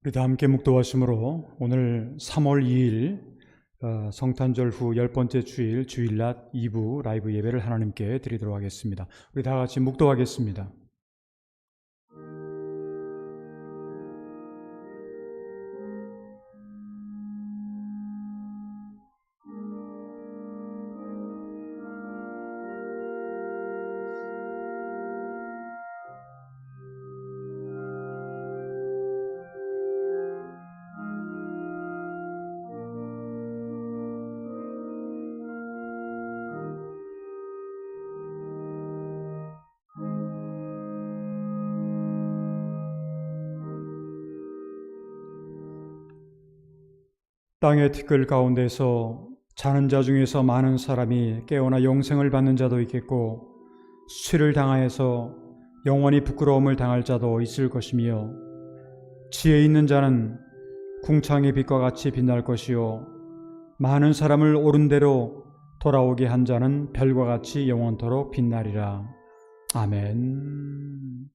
우리 다 함께 묵도하심으로 오늘 3월 2일 성탄절 후 10번째 주일 주일낮 2부 라이브 예배를 하나님께 드리도록 하겠습니다. 우리 다 같이 묵도하겠습니다. 땅의 티끌 가운데서 자는 자 중에서 많은 사람이 깨어나 영생을 받는 자도 있겠고 수치를 당하여서 영원히 부끄러움을 당할 자도 있을 것이며 지혜 있는 자는 궁창의 빛과 같이 빛날 것이요 많은 사람을 옳은 대로 돌아오게 한 자는 별과 같이 영원토록 빛나리라. 아멘.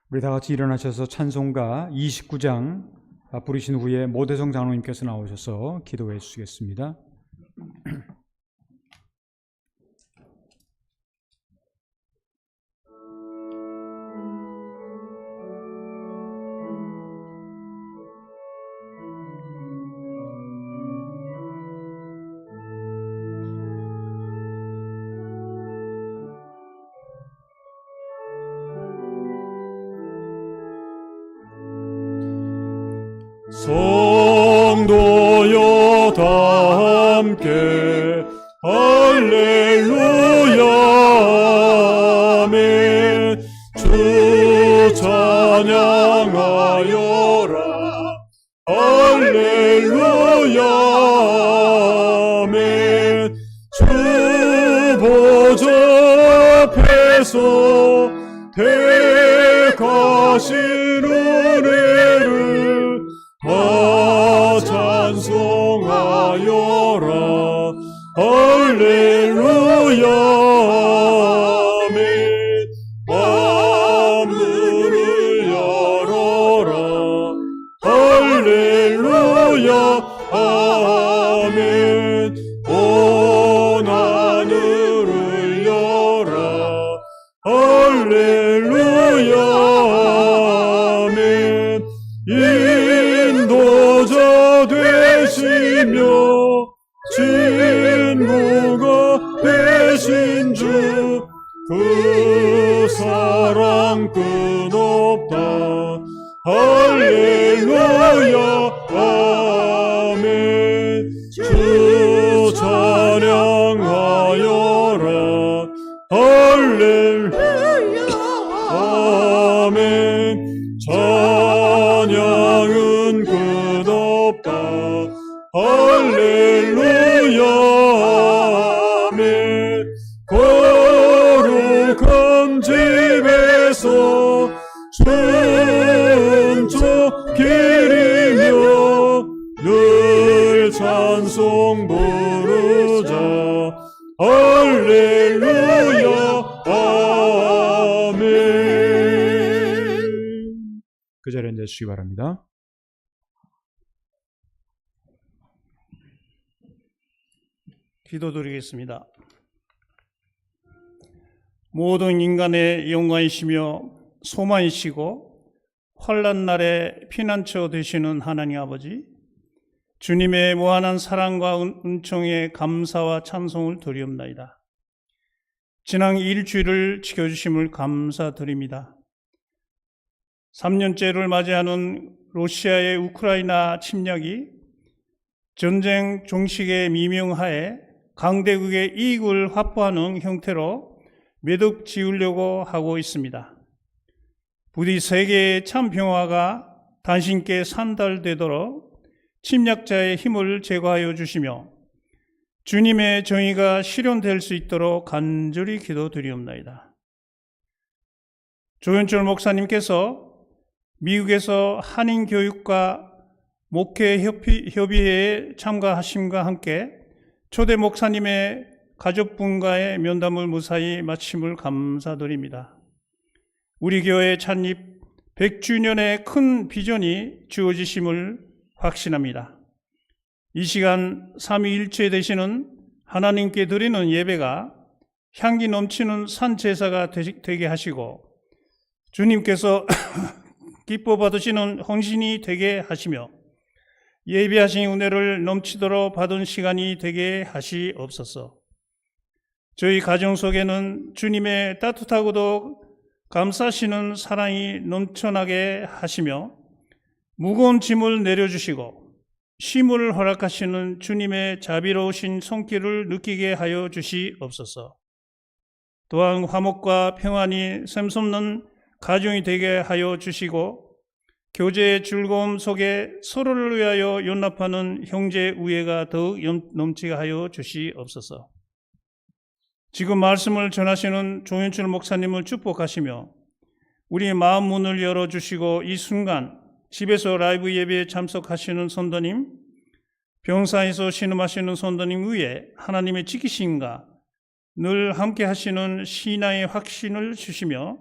우리 다 같이 일어나셔서 찬송가 29장 부르신 후에 모대성 장로님께서 나오셔서 기도해 주시겠습니다. 성도여 다 함께 할렐루야 아멘. 주 찬양하여라 할렐루야 아멘. 주 보좌 앞에서 택하신 은혜를 찬송하여라 할렐루야 아멘. 만문을 열어라 할렐루야 아멘. 온 하늘을 열라 할렐루야 아멘. 인도자 되시며 친구가 되신 주 그 사랑 끝없다 할렐루야 아멘. 주 찬양하여라 할렐루야 아멘. 찬양은 끝없다 할렐루야 아멘. 거룩한 집에서 춤춰 기리며 늘 찬송 부르자 할렐루야 아멘. 그 자리에 앉으시기 바랍니다. 기도드리겠습니다. 모든 인간의 영광이시며 소망이시고 환난 날에 피난처 되시는 하나님 아버지, 주님의 무한한 사랑과 은총에 감사와 찬송을 드리옵나이다. 지난 일주일을 지켜주심을 감사드립니다. 3년째를 맞이하는 러시아의 우크라이나 침략이 전쟁 종식의 미명하에 강대국의 이익을 확보하는 형태로 매듭 지으려고 하고 있습니다. 부디 세계의 참 평화가 당신께 산달되도록 침략자의 힘을 제거하여 주시며 주님의 정의가 실현될 수 있도록 간절히 기도드리옵나이다. 조현철 목사님께서 미국에서 한인 교육과 목회 협의회에 참가하심과 함께 초대 목사님의 가족분과의 면담을 무사히 마침을 감사드립니다. 우리 교회 창립 100주년의 큰 비전이 주어지심을 확신합니다. 이 시간 삼위일체 되시는 하나님께 드리는 예배가 향기 넘치는 산제사가 되게 하시고 주님께서 기뻐 받으시는 헌신이 되게 하시며 예배하신 은혜를 넘치도록 받은 시간이 되게 하시옵소서. 저희 가정 속에는 주님의 따뜻하고도 감싸시는 사랑이 넘쳐나게 하시며 무거운 짐을 내려주시고 쉼을 허락하시는 주님의 자비로우신 손길을 느끼게 하여 주시옵소서. 또한 화목과 평안이 샘솟는 가정이 되게 하여 주시고 교제의 즐거움 속에 서로를 위하여 연합하는 형제 우애가 더욱 넘치게 하여 주시옵소서. 지금 말씀을 전하시는 조현철 목사님을 축복하시며 우리의 마음 문을 열어주시고 이 순간 집에서 라이브 예배에 참석하시는 성도님, 병사에서 신음하시는 성도님 위에 하나님의 지키심과 늘 함께 하시는 신앙의 확신을 주시며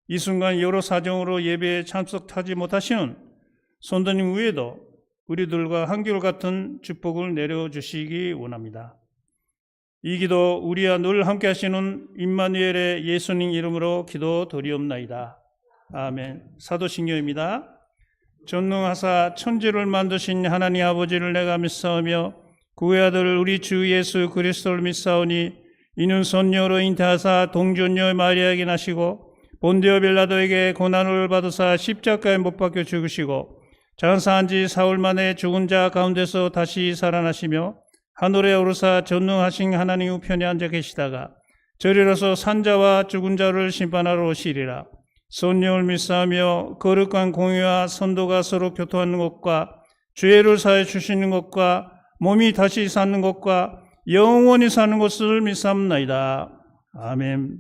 이 순간 여러 사정으로 예배에 참석하지 못하시는 성도님 위에도 우리들과 한결같은 축복을 내려주시기 원합니다. 이 기도 우리와 늘 함께 하시는 임마누엘의 예수님 이름으로 기도드리옵나이다. 아멘. 사도신경입니다. 전능하사 천지를 만드신 하나님 아버지를 내가 믿사오며 그의 아들 우리 주 예수 그리스도를 믿사오니 이는 선녀로 잉태하사 동전녀 마리아에게 나시고 본디오 빌라도에게 고난을 받으사 십자가에 못 박혀 죽으시고 장사한 지 사흘 만에 죽은 자 가운데서 다시 살아나시며 하늘에 오르사 전능하신 하나님 우편에 앉아 계시다가 저리로서 산자와 죽은 자를 심판하러 오시리라. 선녀를 믿사하며 거룩한 공의와 선도가 서로 교통하는 것과 죄를 사해 주시는 것과 몸이 다시 사는 것과 영원히 사는 것을 믿사옵나이다. 아멘.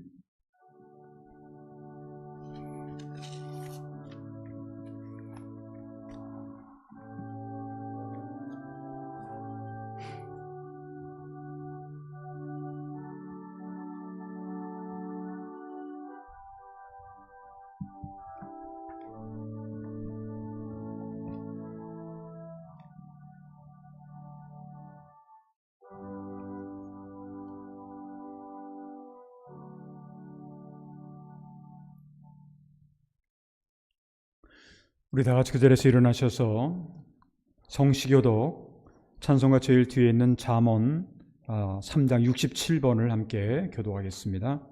우리 다 같이 그 자리에서 일어나셔서 성시교독 찬송가 제일 뒤에 있는 잠언 3장 67번을 함께 교독하겠습니다.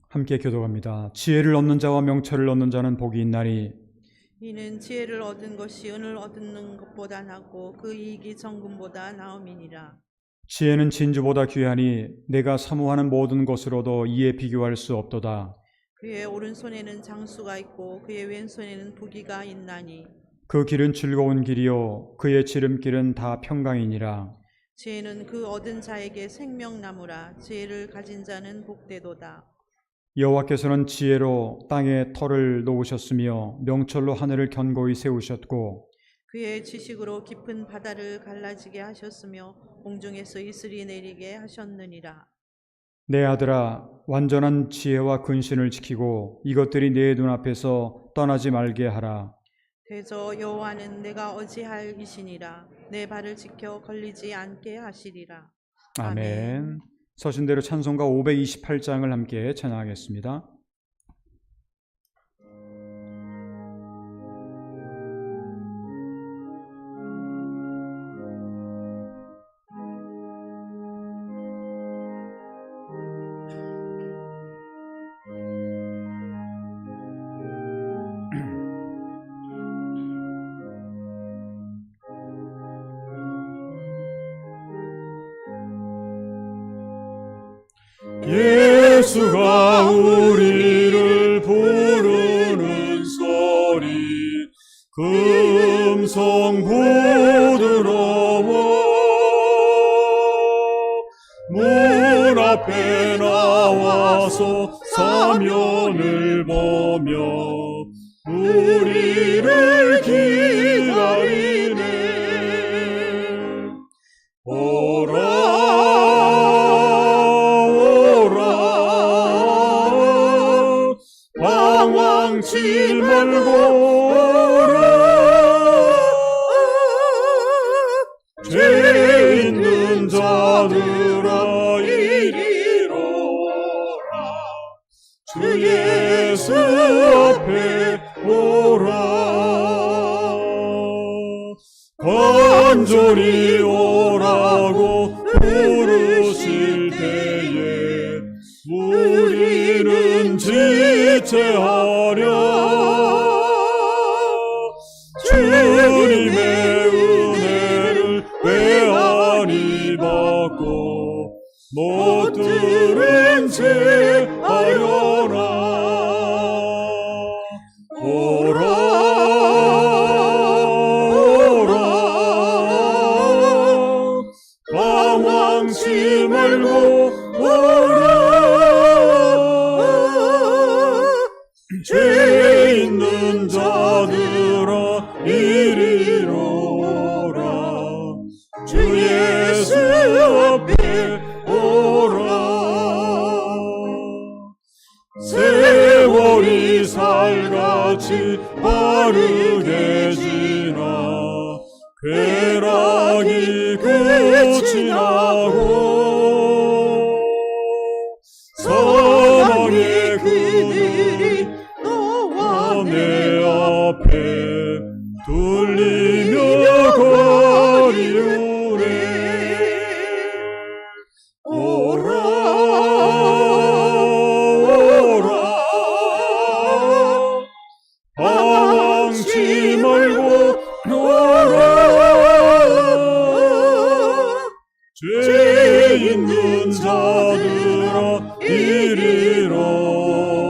함께 교독합니다. 지혜를 얻는 자와 명철을 얻는 자는 복이 있나니 이는 지혜를 얻은 것이 은을 얻는 것보다 낫고 그 이익이 정금보다 나음이니라. 지혜는 진주보다 귀하니 내가 사모하는 모든 것으로도 이에 비교할 수 없도다. 그의 오른손에는 장수가 있고 그의 왼손에는 부귀가 있나니 그 길은 즐거운 길이요 그의 지름길은 다 평강이니라. 지혜는 그 얻은 자에게 생명나무라. 지혜를 가진 자는 복되도다. 여호와께서는 지혜로 땅에 터를 놓으셨으며 명철로 하늘을 견고히 세우셨고 그의 지식으로 깊은 바다를 갈라지게 하셨으며 공중에서 이슬이 내리게 하셨느니라. 내 아들아 완전한 지혜와 근신을 지키고 이것들이 내 눈앞에서 떠나지 말게 하라. 대저 여호와는 내가 어찌할 이시니라. 내 발을 지켜 걸리지 않게 하시리라. 아멘. 서신대로 찬송가 528장을 함께 찬양하겠습니다. 예수가 우리를 부르는 소리 금성 부드러워 문 앞에 나와서 사면을 보며 우리를 기다리네. 오라 오라 간절히 오라고 부르실 때에 우리는 지체하려 주님의 은혜를 외아리 받고 못 들은 채 하려라. 오라 오라 방황치 말고 오라. 죄 있는 자들아 이리로 오라. 주 예수 앞에 오라. 세월이 살같이 빠르게 지나 쾌락이 끝이 나고 사망의 그들이 너와 내 앞에 둘리며 거리우네. 오라 오라 방황치 말고 오라. 죄 있는 자들아 이리로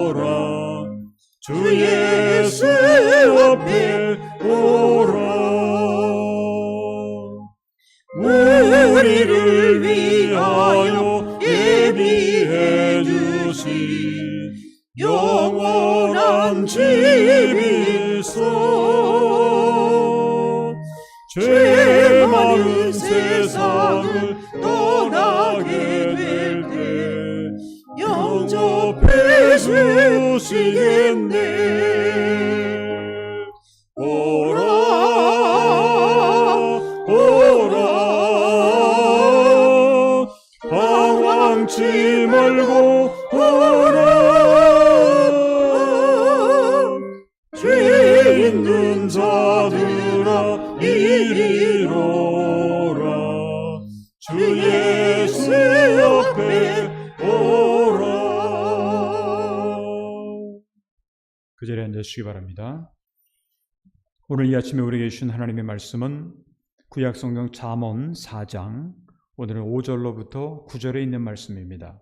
오라. 주 예수 앞에 오라. 우리를 위하여 예비해 주신 영원한 집이 있어. 죄 많은 세상을 떠나게 될 때 영접해 주시겠네. 오라 오라 방황치 말고 오라. 죄 있는 자들아 이리로 오라. 주 예수 앞에 오라. 그 자리에 앉으시기 바랍니다. 오늘 이 아침에 우리에게 주신 하나님의 말씀은 구약성경 잠언 4장 오늘은 5절로부터 9절에 있는 말씀입니다.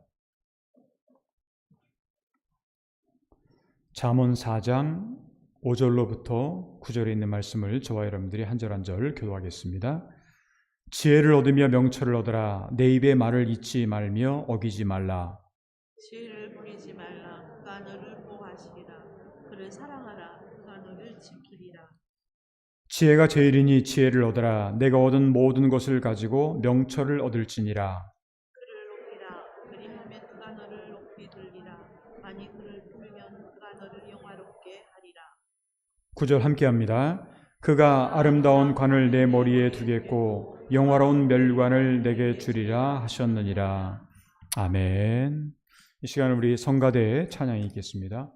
잠언 4장 5절로부터 9절에 있는 말씀을 저와 여러분들이 한 절 한 절 교도하겠습니다. 지혜를 얻으며 명철을 얻으라. 내 입의 말을 잊지 말며 어기지 말라. 지혜를 버리지 말라. 그가 너를 보호하시리라. 그를 사랑하라. 그가 너를 지키리라. 지혜가 제일이니 지혜를 얻으라. 내가 얻은 모든 것을 가지고 명철을 얻을지니라. 그를 높이라. 그리하면 그가 너를 높이 들리라. 만일 그를 품으면 그가 너를 영화롭게 하리라. 9절 함께합니다. 그가 아름다운 관을 내 머리에 두겠고 영화로운 멸관을 내게 주리라 하셨느니라. 아멘. 이 시간 우리 성가대의 찬양이 있겠습니다.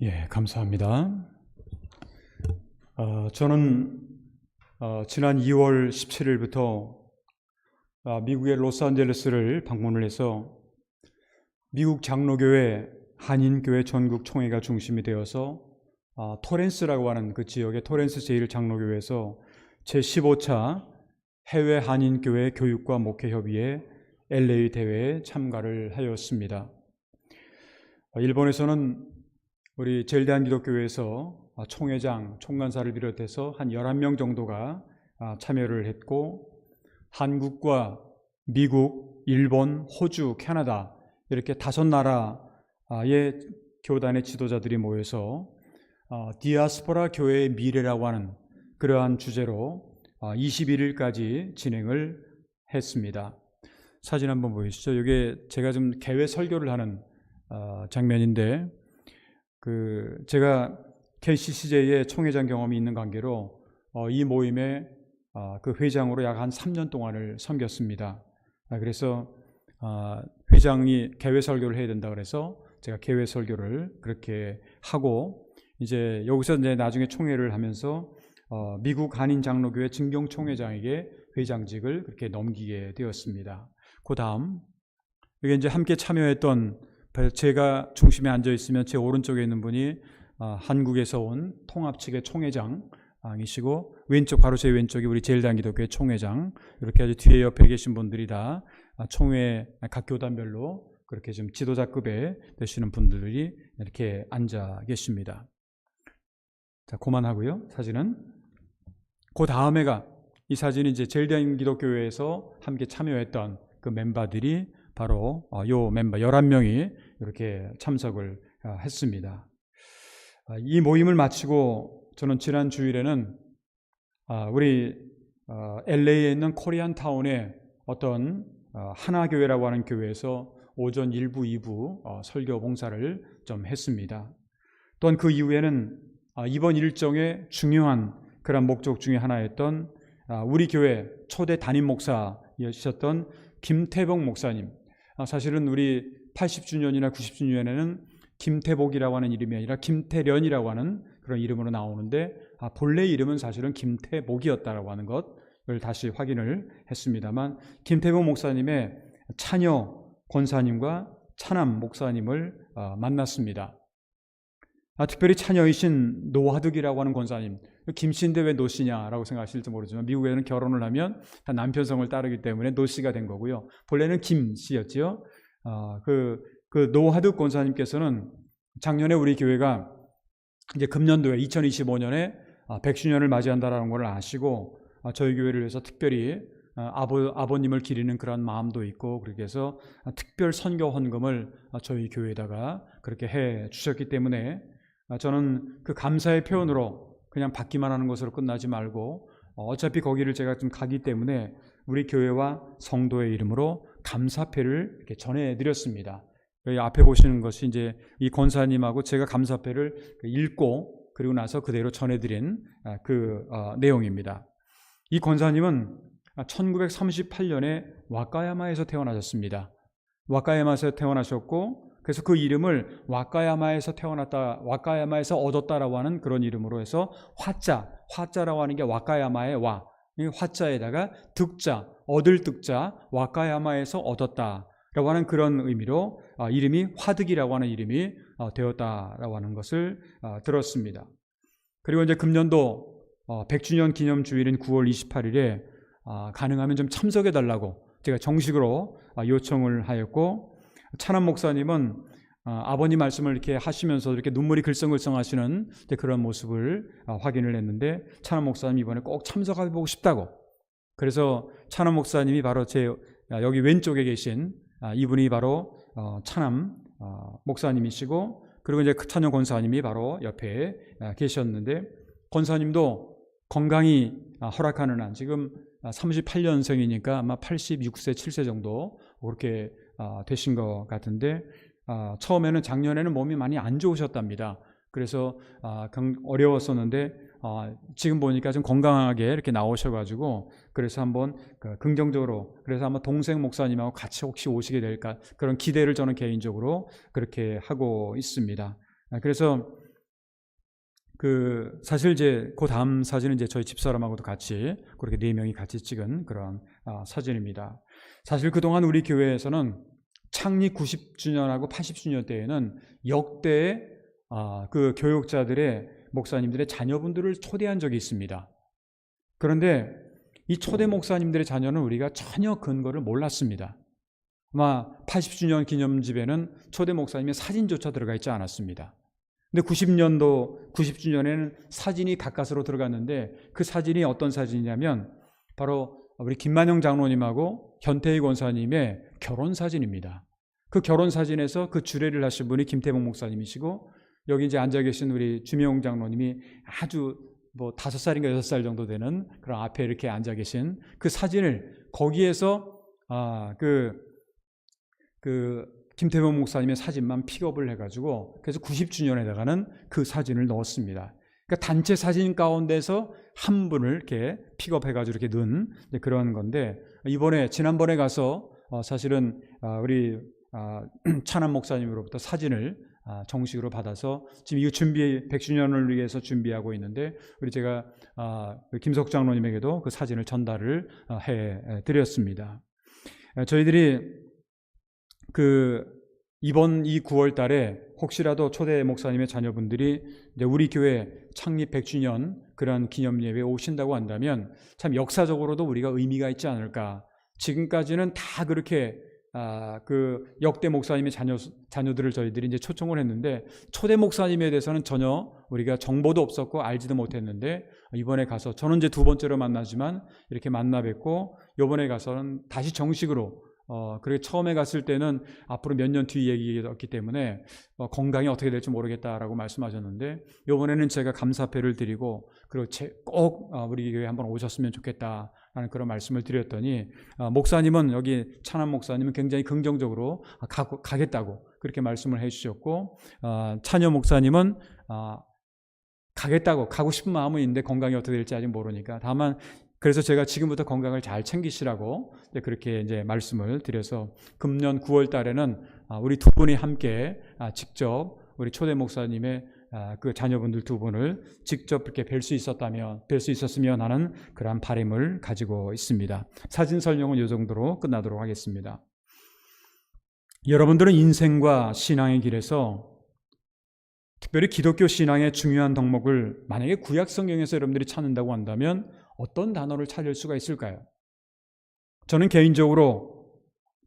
예, 감사합니다. 저는 지난 2월 17일부터 미국의 로스앤젤레스를 방문을 해서 미국 장로교회 한인교회 전국 총회가 중심이 되어서 토렌스라고 하는 그 지역의 토렌스 제1장로교회에서 제15차 해외 한인교회 교육과 목회협의회 LA 대회에 참가를 하였습니다. 일본에서는 우리 제일대한기독교회에서 총회장, 총간사를 비롯해서 한 11명 정도가 참여를 했고, 한국과 미국, 일본, 호주, 캐나다 이렇게 5나라의 교단의 지도자들이 모여서 디아스포라 교회의 미래라고 하는 그러한 주제로 21일까지 진행을 했습니다. 사진 한번 보이시죠? 이게 제가 좀 개회 설교를 하는 장면인데, 제가 KCCJ의 총회장 경험이 있는 관계로 이 모임에 그 회장으로 약 한 3년 동안을 섬겼습니다. 그래서 회장이 개회 설교를 해야 된다 그래서 제가 개회 설교를 그렇게 하고, 이제 여기서 이제 나중에 총회를 하면서 미국 한인 장로교회 진경 총회장에게 회장직을 그렇게 넘기게 되었습니다. 그 다음 이게 이제 함께 참여했던, 제가 중심에 앉아 있으면 제 오른쪽에 있는 분이 한국에서 온 통합 측의 총회장이시고, 왼쪽 바로 제 왼쪽이 우리 제일대한기독교회 총회장, 이렇게 아주 뒤에 옆에 계신 분들이 다 총회 각 교단별로 그렇게 좀 지도자급에 되시는 분들이 이렇게 앉아 계십니다. 자, 그만하고요. 사진은 그 다음에가, 이 사진이 이제 제일대한기독교회에서 함께 참여했던 그 멤버들이 바로 요 멤버 11명이 이렇게 참석을 했습니다. 이 모임을 마치고 저는 지난 주일에는 우리 LA에 있는 코리안타운의 어떤 하나교회라고 하는 교회에서 오전 1부, 2부 설교 봉사를 좀 했습니다. 또한 그 이후에는 이번 일정의 중요한 그런 목적 중에 하나였던 우리 교회 초대 담임 목사이셨던 김태복 목사님, 사실은 우리 80주년이나 90주년에는 김태복이라고 하는 이름이 아니라 김태련이라고 하는 그런 이름으로 나오는데, 본래 이름은 사실은 김태복이었다라고 하는 것을 다시 확인을 했습니다만, 김태복 목사님의 차녀 권사님과 차남 목사님을 만났습니다. 특별히 차녀이신 노하득이라고 하는 권사님, 김씨인데 왜 노씨냐라고 생각하실지 모르지만 미국에는 결혼을 하면 다 남편 성을 따르기 때문에 노씨가 된 거고요. 본래는 김씨였지요. 그 노하득 권사님께서는 작년에 우리 교회가 이제 금년도에 2025년에 100주년을 맞이한다라는 걸 아시고, 저희 교회를 위해서 특별히 아버님을 기리는 그런 마음도 있고, 그렇게 해서 특별 선교 헌금을 저희 교회에다가 그렇게 해 주셨기 때문에, 저는 그 감사의 표현으로 그냥 받기만 하는 것으로 끝나지 말고, 어차피 거기를 제가 좀 가기 때문에 우리 교회와 성도의 이름으로 감사패를 이렇게 전해드렸습니다. 여기 앞에 보시는 것이 이제 이 권사님하고 제가 감사패를 읽고 그리고 나서 그대로 전해드린 그 내용입니다. 이 권사님은 1938년에 와카야마에서 태어나셨습니다. 와카야마에서 태어나셨고, 그래서 그 이름을 와카야마에서 태어났다, 와카야마에서 얻었다라고 하는 그런 이름으로 해서 화자라고 하는 게 와카야마의 와, 화자에다가 득자, 얻을 득자, 와카야마에서 얻었다라고 하는 그런 의미로 이름이 화득이라고 하는 이름이 되었다라고 하는 것을 들었습니다. 그리고 이제 금년도 100주년 기념 주일인 9월 28일에 가능하면 좀 참석해 달라고 제가 정식으로 요청을 하였고, 차남 목사님은 아버님 말씀을 이렇게 하시면서 이렇게 눈물이 글썽글썽 하시는 그런 모습을 확인을 했는데, 차남 목사님 이번에 꼭 참석해보고 싶다고, 그래서 차남 목사님이 바로 제 여기 왼쪽에 계신 이분이 바로 차남 목사님이시고, 그리고 이제 차녀 권사님이 바로 옆에 계셨는데, 권사님도 건강이 허락하는 한, 지금 38년생이니까 아마 86세, 7세 정도 그렇게 되신 것 같은데, 처음에는 작년에는 몸이 많이 안 좋으셨답니다. 그래서 어려웠었는데 지금 보니까 좀 건강하게 이렇게 나오셔가지고, 그래서 한번 긍정적으로, 그래서 한번 동생 목사님하고 같이 혹시 오시게 될까 그런 기대를 저는 개인적으로 그렇게 하고 있습니다. 그래서 사실 이제 그 다음 사진은 이제 저희 집사람하고도 같이 그렇게 4명이 같이 찍은 그런 사진입니다. 사실 그동안 우리 교회에서는 창립 90주년하고 80주년 때에는 역대 그 교육자들의 목사님들의 자녀분들을 초대한 적이 있습니다. 그런데 이 초대 목사님들의 자녀는 우리가 전혀 근거를 몰랐습니다. 아마 80주년 기념집에는 초대 목사님의 사진조차 들어가 있지 않았습니다. 근데 90주년에는 사진이 가까스로 들어갔는데 그 사진이 어떤 사진이냐면 바로 우리 김만영 장로님하고 현태희 권사님의 결혼 사진입니다. 그 결혼 사진에서 그 주례를 하신 분이 김태봉 목사님이시고 여기 이제 앉아 계신 우리 주명웅 장로님이 아주 5살인가 6살 정도 되는 그런 앞에 이렇게 앉아 계신 그 사진을 거기에서 김태범 목사님의 사진만 픽업을 해가지고 그래서 90주년에다가는 그 사진을 넣었습니다. 그러니까 단체 사진 가운데서 한 분을 이렇게 픽업해가지고 이렇게 넣은 그런 건데 지난번에 가서 사실은 우리 찬한 목사님으로부터 사진을 정식으로 받아서 지금 이 100주년을 위해서 준비하고 있는데 제가 김석 장로님에게도 그 사진을 전달을 해 드렸습니다. 저희들이 이번 이 9월 달에 혹시라도 초대 목사님의 자녀분들이 이제 우리 교회 창립 100주년 그런 기념 예배에 오신다고 한다면 참 역사적으로도 우리가 의미가 있지 않을까. 지금까지는 다 그렇게 역대 목사님의 자녀들을 저희들이 이제 초청을 했는데 초대 목사님에 대해서는 전혀 우리가 정보도 없었고 알지도 못했는데 이번에 가서 저는 이제 2번째로 만나지만 이렇게 만나 뵙고 이번에 가서는 다시 정식으로 그리고 처음에 갔을 때는 앞으로 몇 년 뒤 얘기였기 때문에 건강이 어떻게 될지 모르겠다라고 말씀하셨는데 이번에는 제가 감사패를 드리고 그리고 꼭 우리 교회에 한번 오셨으면 좋겠다라는 그런 말씀을 드렸더니 목사님은 여기 찬한 목사님은 굉장히 긍정적으로 가겠다고 그렇게 말씀을 해주셨고 찬여 목사님은 가고 싶은 마음은 있는데 건강이 어떻게 될지 아직 모르니까 다만 그래서 제가 지금부터 건강을 잘 챙기시라고 그렇게 이제 말씀을 드려서 금년 9월 달에는 우리 두 분이 함께 직접 우리 초대 목사님의 그 자녀분들 두 분을 직접 이렇게 뵐 수 있었으면 하는 그러한 바람을 가지고 있습니다. 사진 설명은 이 정도로 끝나도록 하겠습니다. 여러분들은 인생과 신앙의 길에서 특별히 기독교 신앙의 중요한 덕목을 만약에 구약 성경에서 여러분들이 찾는다고 한다면 어떤 단어를 찾을 수가 있을까요? 저는 개인적으로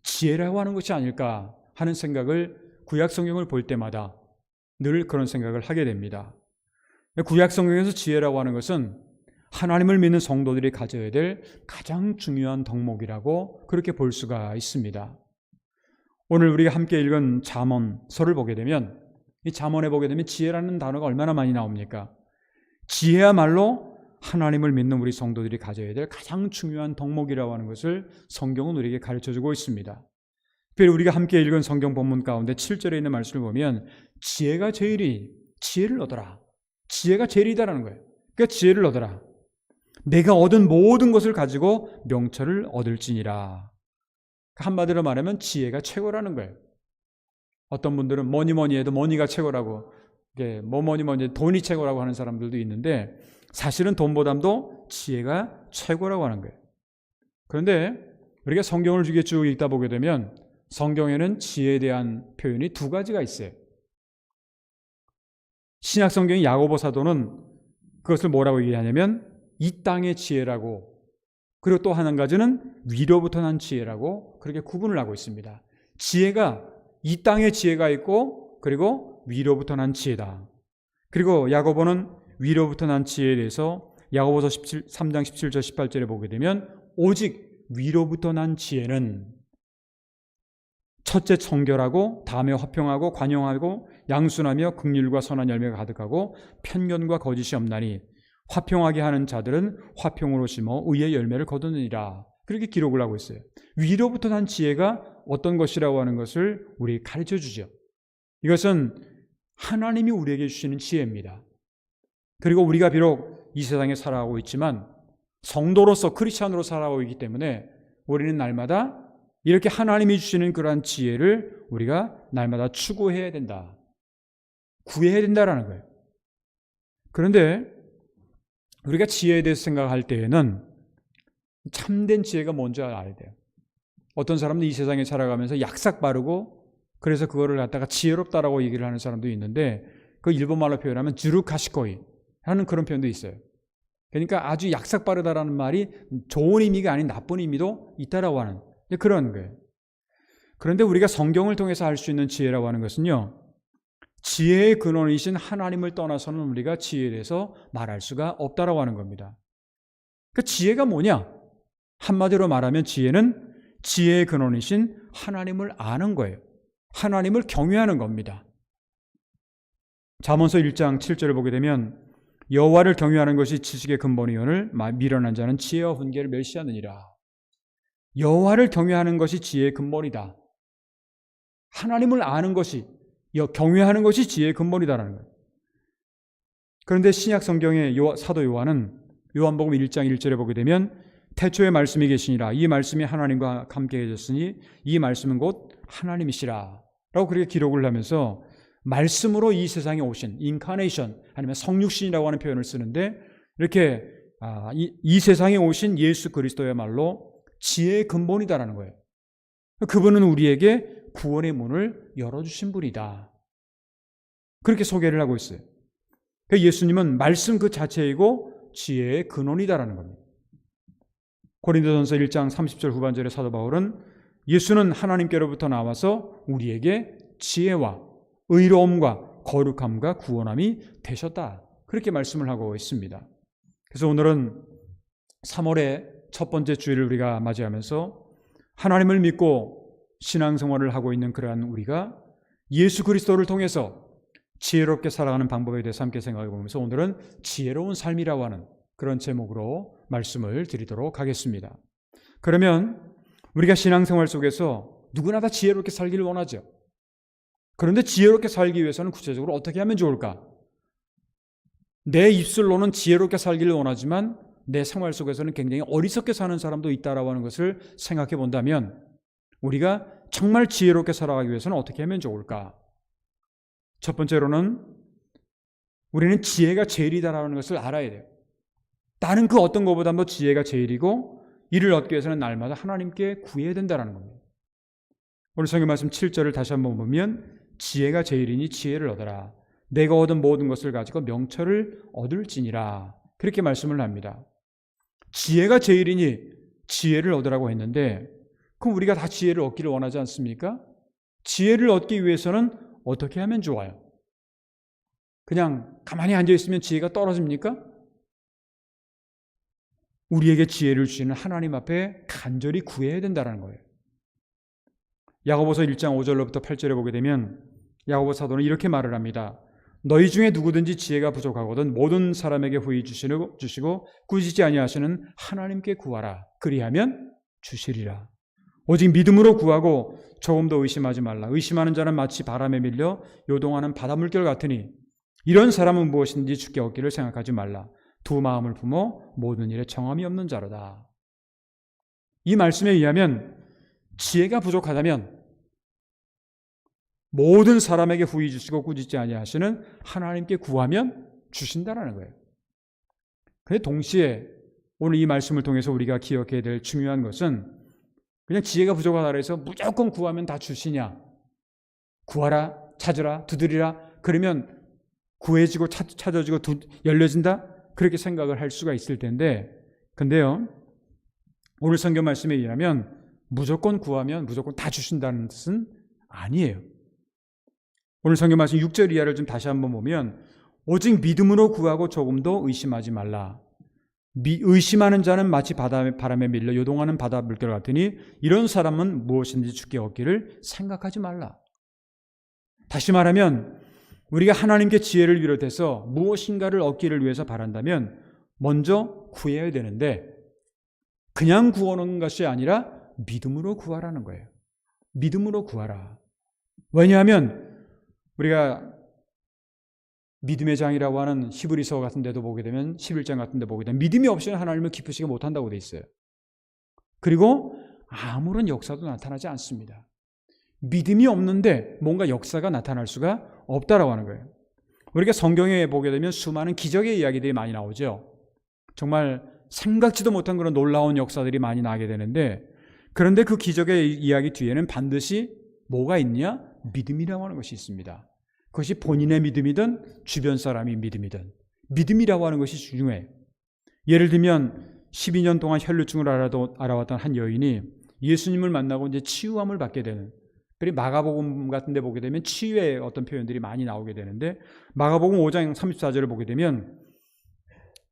지혜라고 하는 것이 아닐까 하는 생각을 구약 성경을 볼 때마다 늘 그런 생각을 하게 됩니다. 구약 성경에서 지혜라고 하는 것은 하나님을 믿는 성도들이 가져야 될 가장 중요한 덕목이라고 그렇게 볼 수가 있습니다. 오늘 우리가 함께 읽은 잠언서를 보게 되면 이 잠언에 보게 되면 지혜라는 단어가 얼마나 많이 나옵니까? 지혜야말로 하나님을 믿는 우리 성도들이 가져야 될 가장 중요한 덕목이라고 하는 것을 성경은 우리에게 가르쳐주고 있습니다. 특별히 우리가 함께 읽은 성경 본문 가운데 7절에 있는 말씀을 보면 지혜가 제일이 지혜를 얻어라. 지혜가 제일이다라는 거예요. 그러니까 지혜를 얻어라. 내가 얻은 모든 것을 가지고 명철을 얻을지니라. 한마디로 말하면 지혜가 최고라는 거예요. 어떤 분들은 뭐니 해도 머니가 최고라고 뭐니 해도 돈이 최고라고 하는 사람들도 있는데 사실은 돈보다도 지혜가 최고라고 하는 거예요. 그런데 우리가 성경을 쭉 읽다 보게 되면 성경에는 지혜에 대한 표현이 2가지가 있어요. 신약 성경의 야고보 사도는 그것을 뭐라고 얘기하냐면 이 땅의 지혜라고 그리고 또 한 가지는 위로부터 난 지혜라고 그렇게 구분을 하고 있습니다. 지혜가 이 땅의 지혜가 있고 그리고 위로부터 난 지혜다. 그리고 야고보는 위로부터 난 지혜에 대해서 야고보서 3장 17절 18절에 보게 되면 오직 위로부터 난 지혜는 첫째 청결하고 다음에 화평하고 관용하고 양순하며 긍휼과 선한 열매가 가득하고 편견과 거짓이 없나니 화평하게 하는 자들은 화평으로 심어 의의 열매를 거두느니라. 그렇게 기록을 하고 있어요. 위로부터 난 지혜가 어떤 것이라고 하는 것을 우리에게 가르쳐 주죠. 이것은 하나님이 우리에게 주시는 지혜입니다. 그리고 우리가 비록 이 세상에 살아가고 있지만 성도로서 크리스찬으로 살아가고 있기 때문에 우리는 날마다 이렇게 하나님이 주시는 그러한 지혜를 우리가 날마다 추구해야 된다. 구해야 된다라는 거예요. 그런데 우리가 지혜에 대해서 생각할 때에는 참된 지혜가 뭔지 알아야 돼요. 어떤 사람은 이 세상에 살아가면서 약삭 빠르고 그래서 그거를 갖다가 지혜롭다라고 얘기를 하는 사람도 있는데 그 일본말로 표현하면 주르카시코이 하는 그런 표현도 있어요. 그러니까 아주 약삭 빠르다라는 말이 좋은 의미가 아닌 나쁜 의미도 있다라고 하는 그런 거예요. 그런데 우리가 성경을 통해서 알 수 있는 지혜라고 하는 것은요, 지혜의 근원이신 하나님을 떠나서는 우리가 지혜에 대해서 말할 수가 없다라고 하는 겁니다. 그 지혜가 뭐냐? 한마디로 말하면 지혜는 지혜의 근원이신 하나님을 아는 거예요. 하나님을 경외하는 겁니다. 잠언서 1장 7절을 보게 되면 여호와를 경외하는 것이 지식의 근본이오늘 미련한 자는 지혜와 훈계를 멸시하느니라. 여호와를 경외하는 것이 지혜의 근본이다. 하나님을 아는 것이, 경외하는 것이 지혜의 근본이다라는 거예요. 그런데 신약 성경의 사도 요한은 요한복음 1장 1절에 보게 되면 태초에 말씀이 계시니라. 이 말씀이 하나님과 함께 계셨으니 이 말씀은 곧 하나님이시라 라고 그렇게 기록을 하면서 말씀으로 이 세상에 오신 인카네이션 아니면 성육신이라고 하는 표현을 쓰는데 이렇게 이 세상에 오신 예수 그리스도야말로 지혜의 근본이다라는 거예요. 그분은 우리에게 구원의 문을 열어주신 분이다. 그렇게 소개를 하고 있어요. 예수님은 말씀 그 자체이고 지혜의 근원이다라는 겁니다. 고린도전서 1장 30절 후반절에 사도 바울은 예수는 하나님께로부터 나와서 우리에게 지혜와 의로움과 거룩함과 구원함이 되셨다. 그렇게 말씀을 하고 있습니다. 그래서 오늘은 3월의 첫 번째 주일을 우리가 맞이하면서 하나님을 믿고 신앙생활을 하고 있는 그러한 우리가 예수 그리스도를 통해서 지혜롭게 살아가는 방법에 대해서 함께 생각해 보면서 오늘은 지혜로운 삶이라고 하는 그런 제목으로 말씀을 드리도록 하겠습니다. 그러면 우리가 신앙생활 속에서 누구나 다 지혜롭게 살기를 원하죠. 그런데 지혜롭게 살기 위해서는 구체적으로 어떻게 하면 좋을까? 내 입술로는 지혜롭게 살기를 원하지만 내 생활 속에서는 굉장히 어리석게 사는 사람도 있다라고 하는 것을 생각해 본다면 우리가 정말 지혜롭게 살아가기 위해서는 어떻게 하면 좋을까? 첫 번째로는 우리는 지혜가 제일이다라는 것을 알아야 돼요. 나는 그 어떤 것보다도 지혜가 제일이고 이를 얻기 위해서는 날마다 하나님께 구해야 된다는 겁니다. 오늘 성경 말씀 7절을 다시 한번 보면 지혜가 제일이니 지혜를 얻어라. 내가 얻은 모든 것을 가지고 명철을 얻을지니라. 그렇게 말씀을 합니다. 지혜가 제일이니 지혜를 얻으라고 했는데 그럼 우리가 다 지혜를 얻기를 원하지 않습니까? 지혜를 얻기 위해서는 어떻게 하면 좋아요? 그냥 가만히 앉아있으면 지혜가 떨어집니까? 우리에게 지혜를 주시는 하나님 앞에 간절히 구해야 된다는 거예요. 야고보서 1장 5절로부터 8절에 보게 되면 야고보 사도는 이렇게 말을 합니다. 너희 중에 누구든지 지혜가 부족하거든 모든 사람에게 후히 주시고 꾸짖지 아니하시는 하나님께 구하라. 그리하면 주시리라. 오직 믿음으로 구하고 조금도 의심하지 말라. 의심하는 자는 마치 바람에 밀려 요동하는 바닷물결 같으니 이런 사람은 무엇인지 주께 얻기를 생각하지 말라. 두 마음을 품어 모든 일에 정함이 없는 자로다. 이 말씀에 의하면 지혜가 부족하다면 모든 사람에게 후히 주시고 꾸짖지 아니하시는 하나님께 구하면 주신다라는 거예요. 그런데 동시에 오늘 이 말씀을 통해서 우리가 기억해야 될 중요한 것은 그냥 지혜가 부족하다 해서 무조건 구하면 다 주시냐? 구하라, 찾으라, 두드리라 그러면 구해지고 찾아지고 열려진다? 그렇게 생각을 할 수가 있을 텐데 근데요 오늘 성경 말씀에 의하면 무조건 구하면 무조건 다 주신다는 뜻은 아니에요. 오늘 성경 말씀 6절 이하를 좀 다시 한번 보면 오직 믿음으로 구하고 조금도 의심하지 말라. 의심하는 자는 마치 바람에 밀려 요동하는 바다 물결 같으니 이런 사람은 무엇인지 주께 얻기를 생각하지 말라. 다시 말하면 우리가 하나님께 지혜를 비롯해서 무엇인가를 얻기를 위해서 바란다면 먼저 구해야 되는데 그냥 구하는 것이 아니라 믿음으로 구하라는 거예요. 믿음으로 구하라. 왜냐하면 우리가 믿음의 장이라고 하는 히브리서 같은 데도 보게 되면 11장 같은 데 보게 되면 믿음이 없이는 하나님을 기쁘시게 못한다고 돼 있어요. 그리고 아무런 역사도 나타나지 않습니다. 믿음이 없는데 뭔가 역사가 나타날 수가 없다라고 하는 거예요. 우리가 성경에 보게 되면 수많은 기적의 이야기들이 많이 나오죠. 정말 생각지도 못한 그런 놀라운 역사들이 많이 나게 되는데, 그런데 그 기적의 이야기 뒤에는 반드시 뭐가 있냐? 믿음이라고 하는 것이 있습니다. 그것이 본인의 믿음이든 주변 사람의 믿음이든 믿음이라고 하는 것이 중요해요. 예를 들면 12년 동안 혈루증을 알아왔던 한 여인이 예수님을 만나고 이제 치유함을 받게 되는, 그리고 마가복음 같은 데 보게 되면 치유의 어떤 표현들이 많이 나오게 되는데, 마가복음 5장 34절을 보게 되면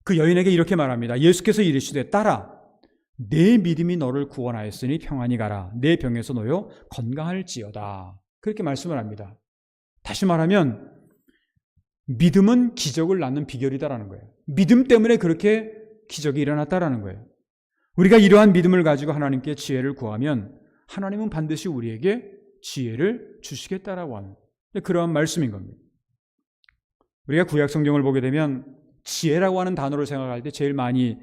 그 여인에게 이렇게 말합니다. 예수께서 이르시되 딸아 내 믿음이 너를 구원하였으니 평안히 가라. 내 병에서 놓여 건강할지어다. 그렇게 말씀을 합니다. 다시 말하면 믿음은 기적을 낳는 비결이다라는 거예요. 믿음 때문에 그렇게 기적이 일어났다라는 거예요. 우리가 이러한 믿음을 가지고 하나님께 지혜를 구하면 하나님은 반드시 우리에게 지혜를 주시겠다라고 하는 그러한 말씀인 겁니다. 우리가 구약 성경을 보게 되면 지혜라고 하는 단어를 생각할 때 제일 많이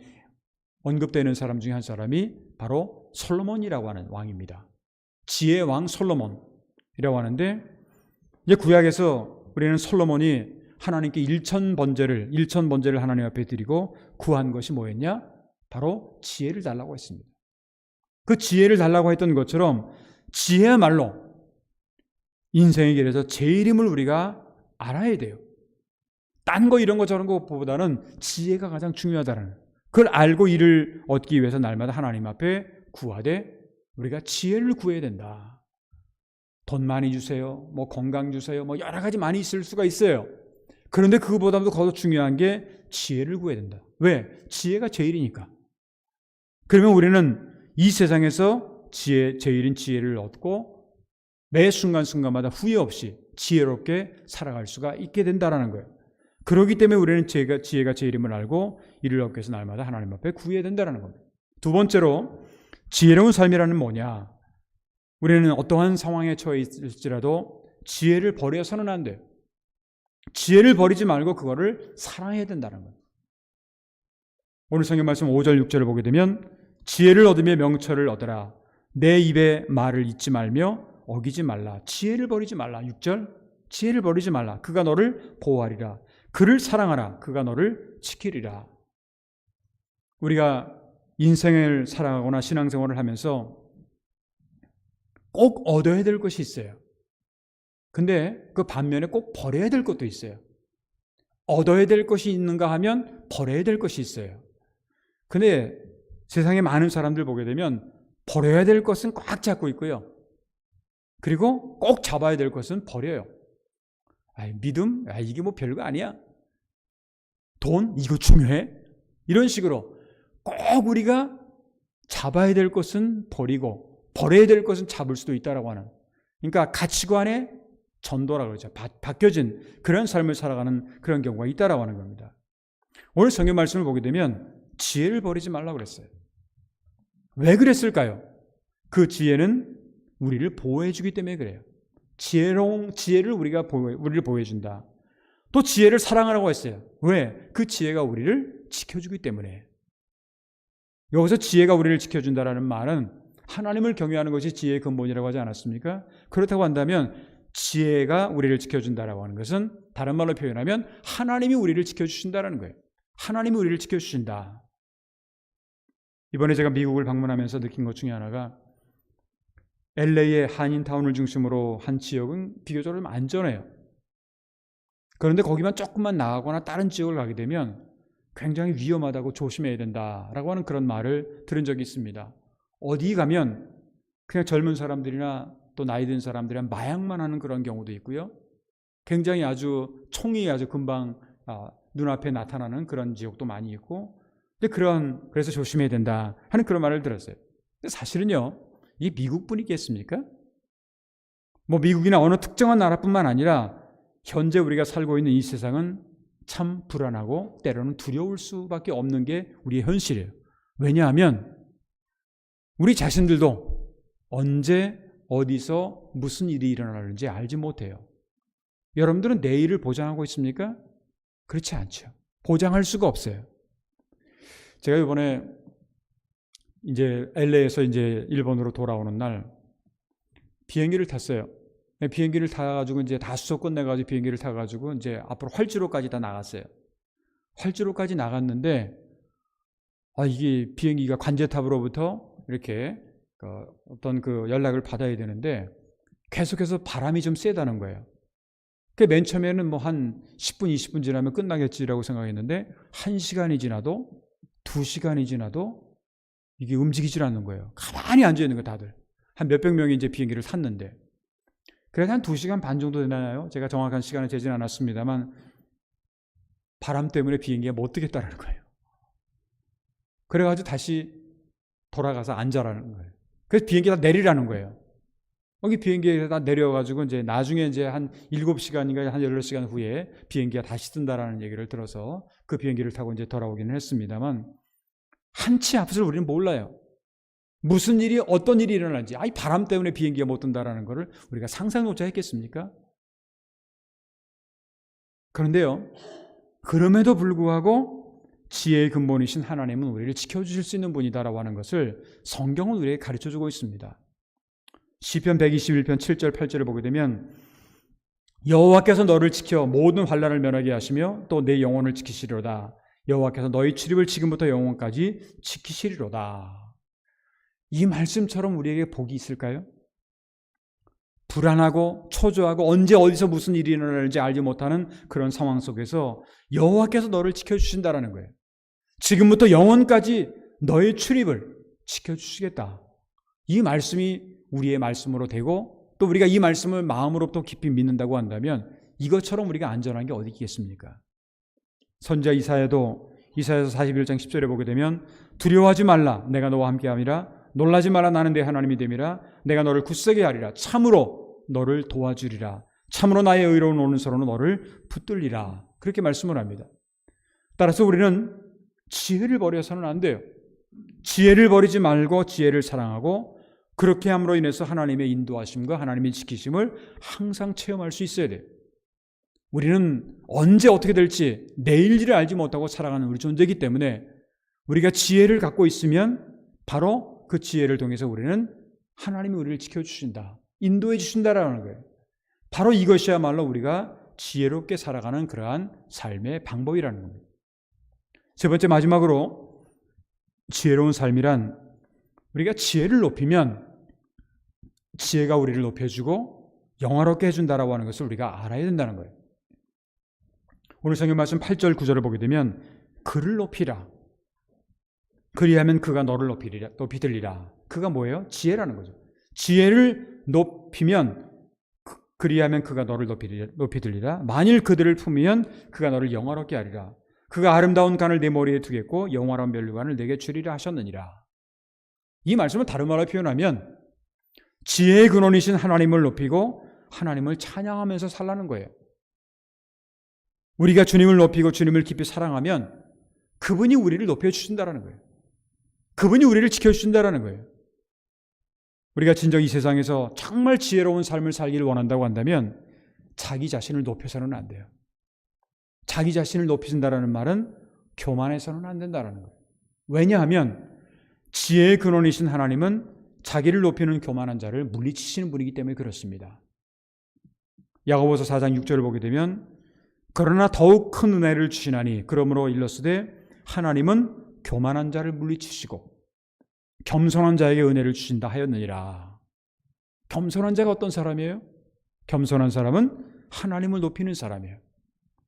언급되는 사람 중에 한 사람이 바로 솔로몬이라고 하는 왕입니다. 지혜의 왕 솔로몬이라고 하는데, 이제 구약에서 우리는 솔로몬이 하나님께 일천 번제를 하나님 앞에 드리고 구한 것이 뭐였냐? 바로 지혜를 달라고 했습니다. 그 지혜를 달라고 했던 것처럼 지혜야말로 인생의 길에서 제일임을 우리가 알아야 돼요. 딴 거 이런 거 저런 거보다는 지혜가 가장 중요하다는, 그걸 알고 이를 얻기 위해서 날마다 하나님 앞에 구하되 우리가 지혜를 구해야 된다. 돈 많이 주세요, 뭐 건강 주세요, 뭐 여러 가지 많이 있을 수가 있어요. 그런데 그거보다도 더 중요한 게 지혜를 구해야 된다. 왜? 지혜가 제일이니까. 그러면 우리는 이 세상에서 제일인 지혜를 얻고 매 순간순간마다 후회 없이 지혜롭게 살아갈 수가 있게 된다는 거예요. 그렇기 때문에 우리는 지혜가 제일임을 알고 이를 얻기 위해서 날마다 하나님 앞에 구해야 된다는 겁니다. 두 번째로 지혜로운 삶이라는 뭐냐? 우리는 어떠한 상황에 처해 있을지라도 지혜를 버려서는 안 돼요. 지혜를 버리지 말고 그거를 사랑해야 된다는 거예요. 오늘 성경 말씀 5절 6절을 보게 되면 지혜를 얻으며 명철을 얻으라. 내 입의 말을 잊지 말며 어기지 말라. 지혜를 버리지 말라. 6절 지혜를 버리지 말라. 그가 너를 보호하리라. 그를 사랑하라. 그가 너를 지키리라. 우리가 인생을 살아가거나 신앙생활을 하면서 꼭 얻어야 될 것이 있어요. 근데 그 반면에 꼭 버려야 될 것도 있어요. 얻어야 될 것이 있는가 하면 버려야 될 것이 있어요. 근데 세상에 많은 사람들 보게 되면 버려야 될 것은 꽉 잡고 있고요. 그리고 꼭 잡아야 될 것은 버려요. 믿음? 이게 뭐 별거 아니야. 돈? 이거 중요해? 이런 식으로 꼭 우리가 잡아야 될 것은 버리고 버려야 될 것은 잡을 수도 있다라고 하는, 그러니까 가치관의 전도라고 그러죠. 바뀌어진 그런 삶을 살아가는 그런 경우가 있다라고 하는 겁니다. 오늘 성경 말씀을 보게 되면 지혜를 버리지 말라고 그랬어요. 왜 그랬을까요? 그 지혜는 우리를 보호해 주기 때문에 그래요. 지혜를 우리를 보호해 준다. 또 지혜를 사랑하라고 했어요. 왜? 그 지혜가 우리를 지켜주기 때문에. 여기서 지혜가 우리를 지켜준다라는 말은 하나님을 경외하는 것이 지혜의 근본이라고 하지 않았습니까? 그렇다고 한다면 지혜가 우리를 지켜준다라고 하는 것은 다른 말로 표현하면 하나님이 우리를 지켜주신다라는 거예요. 하나님이 우리를 지켜주신다. 이번에 제가 미국을 방문하면서 느낀 것 중에 하나가, LA의 한인타운을 중심으로 한 지역은 비교적으로 안전해요. 그런데 거기만 조금만 나가거나 다른 지역을 가게 되면 굉장히 위험하다고 조심해야 된다라고 하는 그런 말을 들은 적이 있습니다. 어디 가면 그냥 젊은 사람들이나 또 나이 든 사람들이랑 마약만 하는 그런 경우도 있고요. 굉장히 총이 아주 금방 눈앞에 나타나는 그런 지역도 많이 있고, 근데 그래서 조심해야 된다 하는 그런 말을 들었어요. 근데 사실은요, 이게 미국뿐이겠습니까? 뭐 미국이나 어느 특정한 나라뿐만 아니라 현재 우리가 살고 있는 이 세상은 참 불안하고 때로는 두려울 수밖에 없는 게 우리의 현실이에요. 왜냐하면 우리 자신들도 언제 어디서 무슨 일이 일어나는지 알지 못해요. 여러분들은 내일을 보장하고 있습니까? 그렇지 않죠. 보장할 수가 없어요. 제가 이번에 이제 LA에서 이제 일본으로 돌아오는 날 비행기를 탔어요. 비행기를 타가지고 이제 다 수속 끝내가지고 비행기를 타가지고 이제 앞으로 활주로까지 다 나갔어요. 활주로까지 나갔는데 이게 비행기가 관제탑으로부터 이렇게 어떤 그 연락을 받아야 되는데 계속해서 바람이 좀 세다는 거예요. 맨 처음에는 뭐 한 10분, 20분 지나면 끝나겠지라고 생각했는데 1시간이 지나도 2시간이 지나도 이게 움직이질 않는 거예요. 가만히 앉아 있는 거예요, 다들. 한 몇백 명이 이제 비행기를 탔는데. 그래서 한 2시간 반 정도 되나요? 제가 정확한 시간을 재진 않았습니다만 바람 때문에 비행기가 못 뜨겠다라는 거예요. 그래가지고 다시 돌아가서 앉아라는 거예요. 그래서 비행기가 내리라는 거예요. 여기 비행기에다 내려가지고 이제 나중에 이제 한 7시간인가 한 16시간 후에 비행기가 다시 뜬다라는 얘기를 들어서 그 비행기를 타고 이제 돌아오기는 했습니다만 한치 앞을 우리는 몰라요. 무슨 일이 어떤 일이 일어날지 바람 때문에 비행기가 못 뜬다라는 것을 우리가 상상조차 했겠습니까? 그런데요, 그럼에도 불구하고 지혜의 근본이신 하나님은 우리를 지켜주실 수 있는 분이다라고 하는 것을 성경은 우리에게 가르쳐주고 있습니다. 시편 121편 7절 8절을 보게 되면 여호와께서 너를 지켜 모든 환난을 면하게 하시며 또 내 영혼을 지키시리로다. 여호와께서 너희 출입을 지금부터 영원까지 지키시리로다. 이 말씀처럼 우리에게 복이 있을까요? 불안하고 초조하고 언제 어디서 무슨 일이 일어날지 알지 못하는 그런 상황 속에서 여호와께서 너를 지켜주신다라는 거예요. 지금부터 영원까지 너의 출입을 지켜주시겠다. 이 말씀이 우리의 말씀으로 되고 또 우리가 이 말씀을 마음으로부터 깊이 믿는다고 한다면 이것처럼 우리가 안전한 게 어디 있겠습니까? 선지자 이사야도 이사야서 41장 10절에 보게 되면 두려워하지 말라 내가 너와 함께함이라 놀라지 마라 나는 내 하나님이 됨이라 내가 너를 굳세게 하리라 참으로 너를 도와주리라 참으로 나의 의로운 오른손으로 너를 붙들리라 그렇게 말씀을 합니다. 따라서 우리는 지혜를 버려서는 안 돼요. 지혜를 버리지 말고 지혜를 사랑하고 그렇게 함으로 인해서 하나님의 인도하심과 하나님의 지키심을 항상 체험할 수 있어야 돼요. 우리는 언제 어떻게 될지 내일일을 알지 못하고 살아가는 우리 존재이기 때문에 우리가 지혜를 갖고 있으면 바로 그 지혜를 통해서 우리는 하나님이 우리를 지켜주신다, 인도해 주신다라는 거예요. 바로 이것이야말로 우리가 지혜롭게 살아가는 그러한 삶의 방법이라는 겁니다. 세 번째 마지막으로 지혜로운 삶이란 우리가 지혜를 높이면 지혜가 우리를 높여주고 영화롭게 해준다라고 하는 것을 우리가 알아야 된다는 거예요. 오늘 성경 말씀 8절 9절을 보게 되면 그를 높이라 그리하면 그가 너를 높이들리라. 그가 뭐예요? 지혜라는 거죠. 지혜를 높이면 그리하면 그가 너를 높이들리라. 만일 그들을 품으면 그가 너를 영화롭게 하리라. 그가 아름다운 간을 내 머리에 두겠고 영화로운 면류관을 내게 주리라 하셨느니라. 이 말씀을 다른 말로 표현하면 지혜의 근원이신 하나님을 높이고 하나님을 찬양하면서 살라는 거예요. 우리가 주님을 높이고 주님을 깊이 사랑하면 그분이 우리를 높여주신다는 거예요. 그분이 우리를 지켜주신다는 거예요. 우리가 진정 이 세상에서 정말 지혜로운 삶을 살기를 원한다고 한다면 자기 자신을 높여서는 안 돼요. 자기 자신을 높이신다는 말은 교만해서는 안 된다는 거예요. 왜냐하면 지혜의 근원이신 하나님은 자기를 높이는 교만한 자를 물리치시는 분이기 때문에 그렇습니다. 야고보서 4장 6절을 보게 되면 그러나 더욱 큰 은혜를 주시나니 그러므로 일렀으되 하나님은 교만한 자를 물리치시고 겸손한 자에게 은혜를 주신다 하였느니라. 겸손한 자가 어떤 사람이에요? 겸손한 사람은 하나님을 높이는 사람이에요.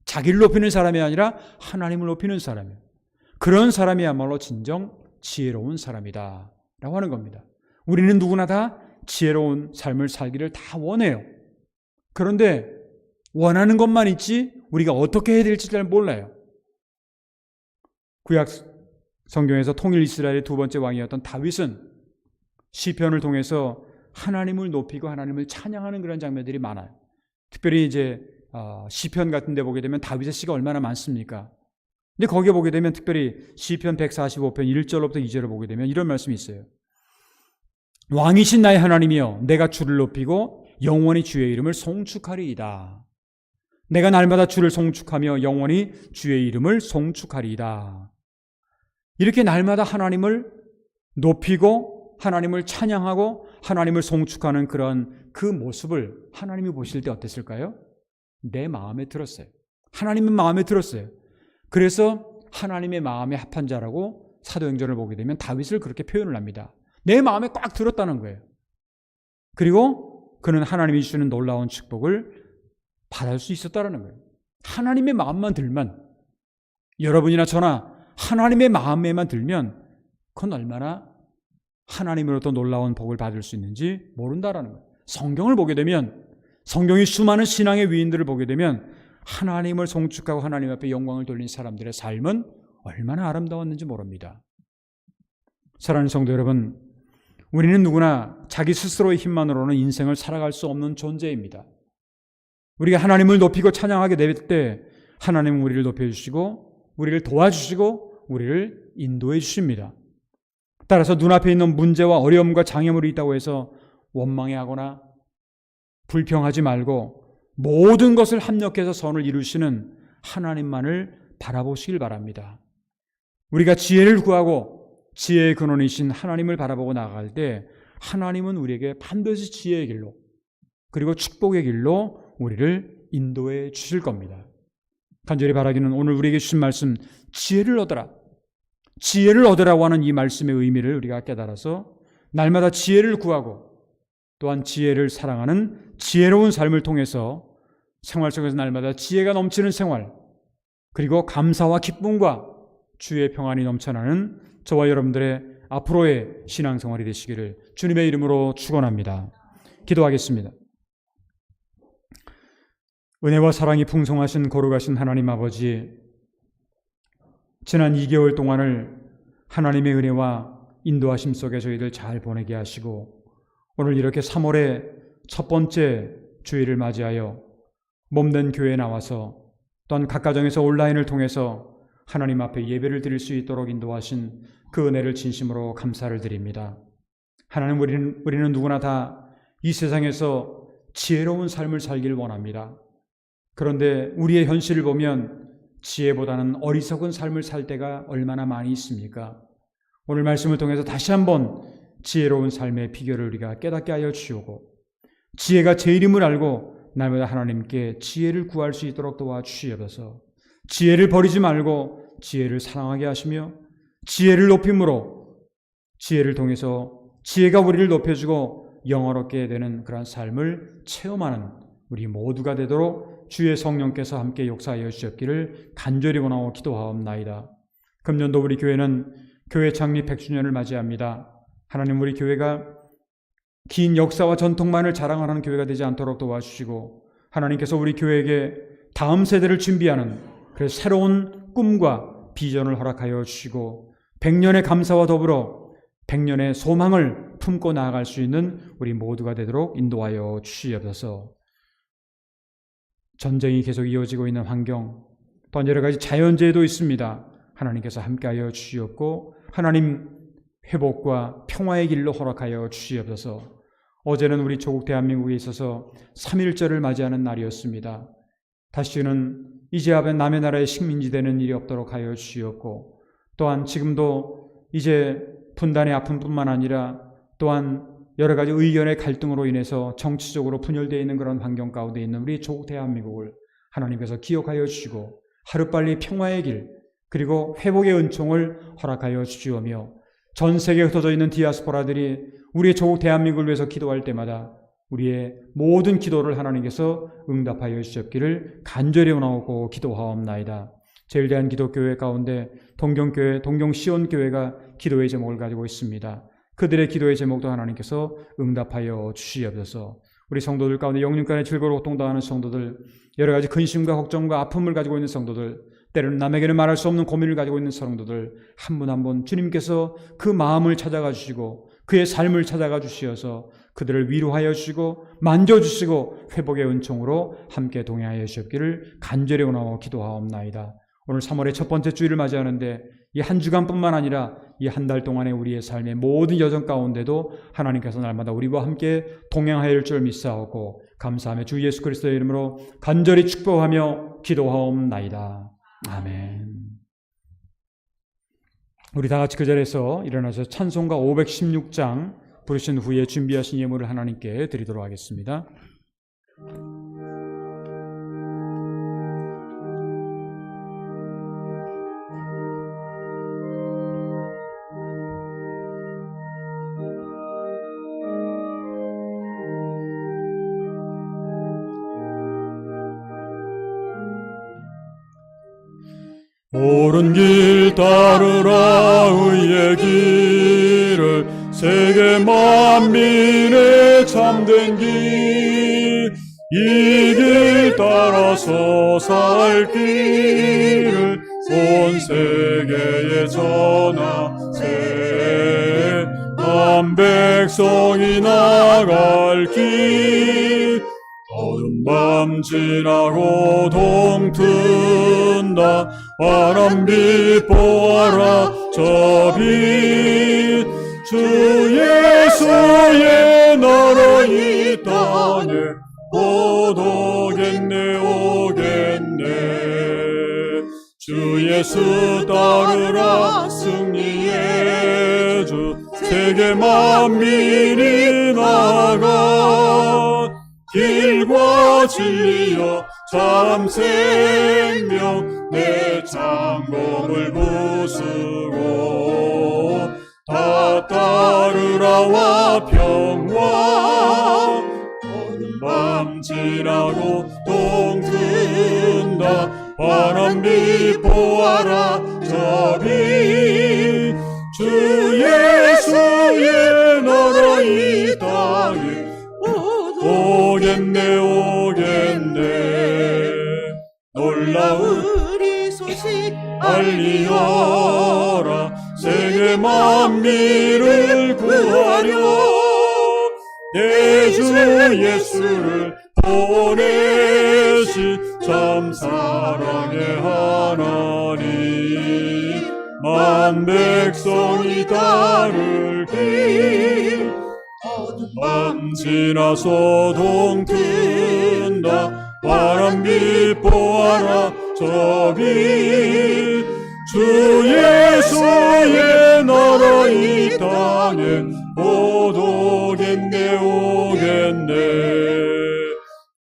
자기를 높이는 사람이 아니라 하나님을 높이는 사람이에요. 그런 사람이야말로 진정 지혜로운 사람이다 라고 하는 겁니다. 우리는 누구나 다 지혜로운 삶을 살기를 다 원해요. 그런데 원하는 것만 있지 우리가 어떻게 해야 될지 잘 몰라요. 구약 성경에서 통일 이스라엘의 두 번째 왕이었던 다윗은 시편을 통해서 하나님을 높이고 하나님을 찬양하는 그런 장면들이 많아요. 특별히 이제 시편 같은 데 보게 되면 다윗의 시가 얼마나 많습니까? 근데 거기에 보게 되면 특별히 시편 145편 1절로부터 2절을 보게 되면 이런 말씀이 있어요. 왕이신 나의 하나님이여 내가 주를 높이고 영원히 주의 이름을 송축하리이다. 내가 날마다 주를 송축하며 영원히 주의 이름을 송축하리이다. 이렇게 날마다 하나님을 높이고 하나님을 찬양하고 하나님을 송축하는 그런 그 모습을 하나님이 보실 때 어땠을까요? 내 마음에 들었어요. 하나님의 마음에 들었어요. 그래서 하나님의 마음에 합한 자라고 사도행전을 보게 되면 다윗을 그렇게 표현을 합니다. 내 마음에 꽉 들었다는 거예요. 그리고 그는 하나님이 주시는 놀라운 축복을 받을 수 있었다는 거예요. 하나님의 마음만 들면, 여러분이나 저나 하나님의 마음에만 들면 그건 얼마나 하나님으로부터 놀라운 복을 받을 수 있는지 모른다라는 거예요. 성경을 보게 되면, 성경이 수많은 신앙의 위인들을 보게 되면 하나님을 송축하고 하나님 앞에 영광을 돌린 사람들의 삶은 얼마나 아름다웠는지 모릅니다. 사랑하는 성도 여러분, 우리는 누구나 자기 스스로의 힘만으로는 인생을 살아갈 수 없는 존재입니다. 우리가 하나님을 높이고 찬양하게 될 때 하나님은 우리를 높여주시고 우리를 도와주시고 우리를 인도해 주십니다. 따라서 눈앞에 있는 문제와 어려움과 장애물이 있다고 해서 원망해하거나 불평하지 말고 모든 것을 합력해서 선을 이루시는 하나님만을 바라보시길 바랍니다. 우리가 지혜를 구하고 지혜의 근원이신 하나님을 바라보고 나아갈 때 하나님은 우리에게 반드시 지혜의 길로 그리고 축복의 길로 우리를 인도해 주실 겁니다. 간절히 바라기는 오늘 우리에게 주신 말씀, 지혜를 얻어라. 지혜를 얻으라고 하는 이 말씀의 의미를 우리가 깨달아서 날마다 지혜를 구하고 또한 지혜를 사랑하는 지혜로운 삶을 통해서 생활 속에서 날마다 지혜가 넘치는 생활, 그리고 감사와 기쁨과 주의 평안이 넘쳐나는 저와 여러분들의 앞으로의 신앙생활이 되시기를 주님의 이름으로 축원합니다. 기도하겠습니다. 은혜와 사랑이 풍성하신 거룩하신 하나님 아버지, 지난 2개월 동안을 하나님의 은혜와 인도하심 속에 저희들 잘 보내게 하시고 오늘 이렇게 3월의 첫 번째 주일을 맞이하여 몸된 교회에 나와서 또한 각 가정에서 온라인을 통해서 하나님 앞에 예배를 드릴 수 있도록 인도하신 그 은혜를 진심으로 감사를 드립니다. 하나님, 우리는 누구나 다 이 세상에서 지혜로운 삶을 살길 원합니다. 그런데 우리의 현실을 보면 지혜보다는 어리석은 삶을 살 때가 얼마나 많이 있습니까? 오늘 말씀을 통해서 다시 한번 지혜로운 삶의 비결을 우리가 깨닫게 하여 주시고 지혜가 제일임을 알고 날마다 하나님께 지혜를 구할 수 있도록 도와주시옵소서. 지혜를 버리지 말고 지혜를 사랑하게 하시며 지혜를 높임으로 지혜를 통해서 지혜가 우리를 높여주고 영화롭게 되는 그런 삶을 체험하는 우리 모두가 되도록 주의 성령께서 함께 역사하여 주셨기를 간절히 원하고 기도하옵나이다. 금년도 우리 교회는 교회 창립 100주년을 맞이합니다. 하나님, 우리 교회가 긴 역사와 전통만을 자랑하는 교회가 되지 않도록 도와주시고 하나님께서 우리 교회에게 다음 세대를 준비하는 그 새로운 꿈과 비전을 허락하여 주시고 100년의 감사와 더불어 100년의 소망을 품고 나아갈 수 있는 우리 모두가 되도록 인도하여 주시옵소서. 전쟁이 계속 이어지고 있는 환경, 또한 여러 가지 자연재해도 있습니다. 하나님께서 함께하여 주시옵고 하나님 회복과 평화의 길로 허락하여 주시옵소서. 어제는 우리 조국 대한민국에 있어서 3.1절을 맞이하는 날이었습니다. 다시는 이제 앞에 남의 나라의 식민지 되는 일이 없도록 하여 주시옵고 또한 지금도 이제 분단의 아픔뿐만 아니라 또한 여러 가지 의견의 갈등으로 인해서 정치적으로 분열되어 있는 그런 환경 가운데 있는 우리 조국 대한민국을 하나님께서 기억하여 주시고 하루빨리 평화의 길 그리고 회복의 은총을 허락하여 주시오며 전 세계에 흩어져 있는 디아스포라들이 우리의 조국 대한민국을 위해서 기도할 때마다 우리의 모든 기도를 하나님께서 응답하여 주셨기를 간절히 원하고 기도하옵나이다. 제일대한 기독교회 가운데 동경교회, 동경시온교회가 기도의 제목을 가지고 있습니다. 그들의 기도의 제목도 하나님께서 응답하여 주시옵소서. 우리 성도들 가운데 영육간에 즐거워 고통당하는 성도들, 여러 가지 근심과 걱정과 아픔을 가지고 있는 성도들, 때로는 남에게는 말할 수 없는 고민을 가지고 있는 성도들 한 분 한 분 주님께서 그 마음을 찾아가 주시고 그의 삶을 찾아가 주시어서 그들을 위로하여 주시고 만져주시고 회복의 은총으로 함께 동행하여 주셨기를 간절히 원하고 기도하옵나이다. 오늘 3월의 첫 번째 주일을 맞이하는데 이 한 주간뿐만 아니라 이 한 달 동안의 우리의 삶의 모든 여정 가운데도 하나님께서 날마다 우리와 함께 동행하여 줄 믿사오고 감사하며 주 예수 그리스도의 이름으로 간절히 축복하며 기도하옵나이다. 아멘. 우리 다 같이 그 자리에서 일어나서 찬송가 516장 부르신 후에 준비하신 예물을 하나님께 드리도록 하겠습니다. 옳은 길 따르라 의의 길을 세계 만민의 참된 길 이 길 따라서 살 길을 온 세계에 전하세 한 백성이 나갈 길 어두운 밤 지나고 동튼다 바람빛 보아라 저 빛 주 예수의 나라 이 땅에 곧 오겠네 오겠네 주 예수 따르라 승리의 주 세계 만민이 나가 길과 진리여 참 생명 내 장검을 부수고 다 따르라와 평화 어두운 밤 지나고 동튼다 바람빛 보아라 저 빛 주 예수의 나라 이 땅에 오겠네 오겠네 놀라운 우리 소식 알리어라 세계 만민을 구하려 내 주 예수를 보내신 참 사랑의 하나님 만 백성이 따를 길 어두운 밤 지나서 동튼다 바람빛 보아라 저 빛 주 예수의 나라 이 땅에 곧 오겠네 오겠네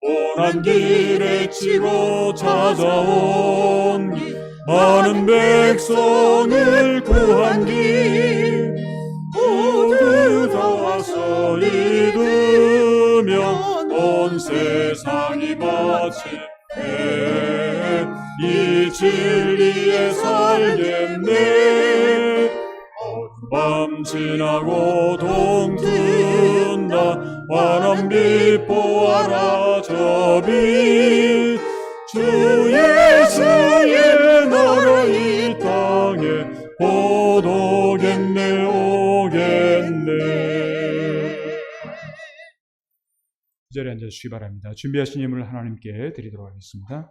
뻔한 길에 치고 찾아온 길 많은 백성을 구한 길 모두 다 와서 믿으면 온 세상이 마치 이 진리에 살겠네 어두운 밤 지나고 동튼다 바람빛 보아라 저 빛 주 예수의 나라 이 땅에 곧 오겠네 오겠네 이 자리에 앉아주시기 바랍니다. 준비하신 예물을 하나님께 드리도록 하겠습니다.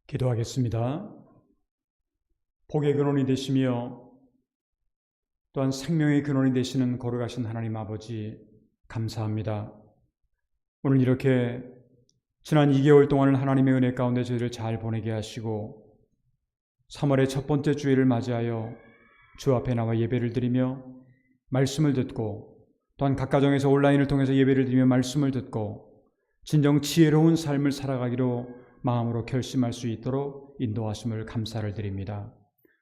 기도하겠습니다. 복의 근원이 되시며 또한 생명의 근원이 되시는 거룩하신 하나님 아버지 감사합니다. 오늘 이렇게 지난 2개월 동안을 하나님의 은혜 가운데 저희를 잘 보내게 하시고 3월의 첫 번째 주일을 맞이하여 주 앞에 나와 예배를 드리며 말씀을 듣고 또한 각 가정에서 온라인을 통해서 예배를 드리며 말씀을 듣고 진정 지혜로운 삶을 살아가기로 마음으로 결심할 수 있도록 인도하심을 감사를 드립니다.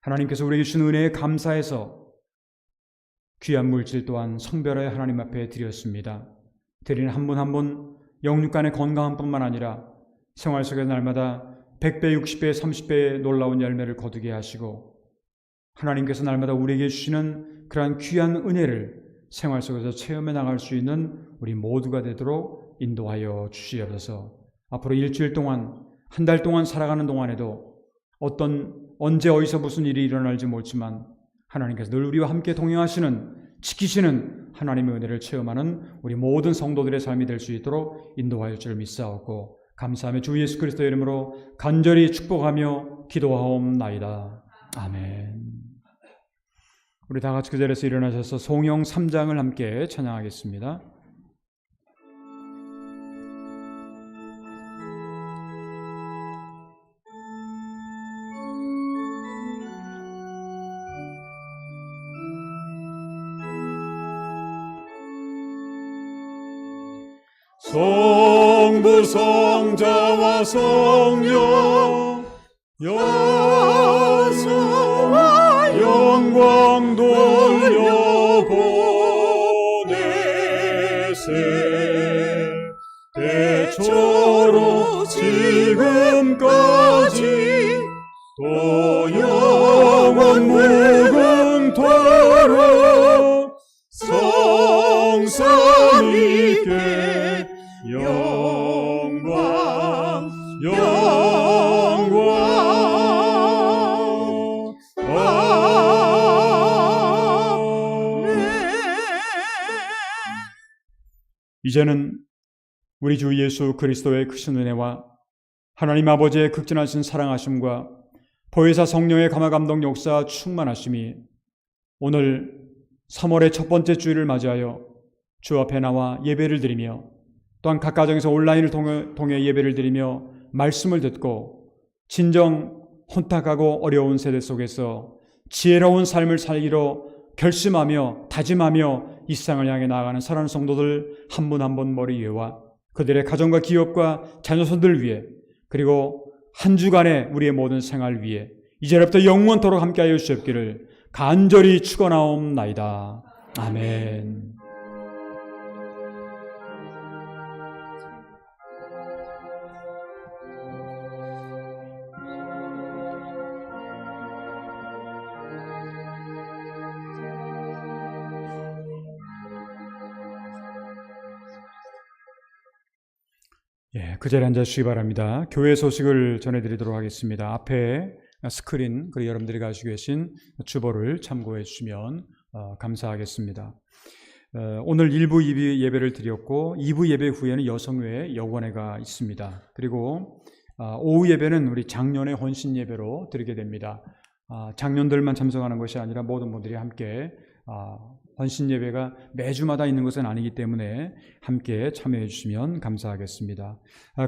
하나님께서 우리에게 주신 은혜에 감사해서 귀한 물질 또한 성별하여 하나님 앞에 드렸습니다. 드리는 한 분 한 분 영육간의 건강한 뿐만 아니라 생활 속에 날마다 100배, 60배, 30배의 놀라운 열매를 거두게 하시고 하나님께서 날마다 우리에게 주시는 그러한 귀한 은혜를 생활 속에서 체험해 나갈 수 있는 우리 모두가 되도록 인도하여 주시옵소서. 앞으로 일주일 동안, 한 달 동안 살아가는 동안에도 언제 어디서 무슨 일이 일어날지 모르지만 하나님께서 늘 우리와 함께 동행하시는, 지키시는 하나님의 은혜를 체험하는 우리 모든 성도들의 삶이 될 수 있도록 인도하여 줄 믿사옵고 감사하며 주 예수 그리스도의 이름으로 간절히 축복하며 기도하옵나이다. 아멘. 우리 다 같이 그 자리에서 일어나셔서 송영 3장을 함께 찬양하겠습니다. 성부 성자와 성령 영수와 영광 돌려보내세 대초로 지금까지 또 영원 무궁토록 성삼위께 영광 아멘. 이제는 우리 주 예수 그리스도의 크신 은혜와 하나님 아버지의 극진하신 사랑하심과 보혜사 성령의 감화감동 역사 충만하심이 오늘 3월의 첫 번째 주일을 맞이하여 주 앞에 나와 예배를 드리며 또한 각 가정에서 온라인을 통해 예배를 드리며 말씀을 듣고 진정 혼탁하고 어려운 세대 속에서 지혜로운 삶을 살기로 결심하며 다짐하며 이 세상을 향해 나아가는 사랑하는 성도들 한 분 한 분 머리 위에와 그들의 가정과 기업과 자녀손들 위해 그리고 한 주간의 우리의 모든 생활 위에 이제부터 영원토록 함께하여 주시옵기를 간절히 축원하옵나이다. 아멘. 그 자리에 앉아주시기 바랍니다. 교회 소식을 전해드리도록 하겠습니다. 앞에 스크린 그리고 여러분들이 가지고 계신 주보를 참고해 주시면 감사하겠습니다. 오늘 1부 2부 예배를 드렸고 2부 예배 후에는 여성회 여원회가 있습니다. 그리고 오후 예배는 우리 장년의 헌신 예배로 드리게 됩니다. 장년들만 참석하는 것이 아니라 모든 분들이 함께 헌신 예배가 매주마다 있는 것은 아니기 때문에 함께 참여해 주시면 감사하겠습니다.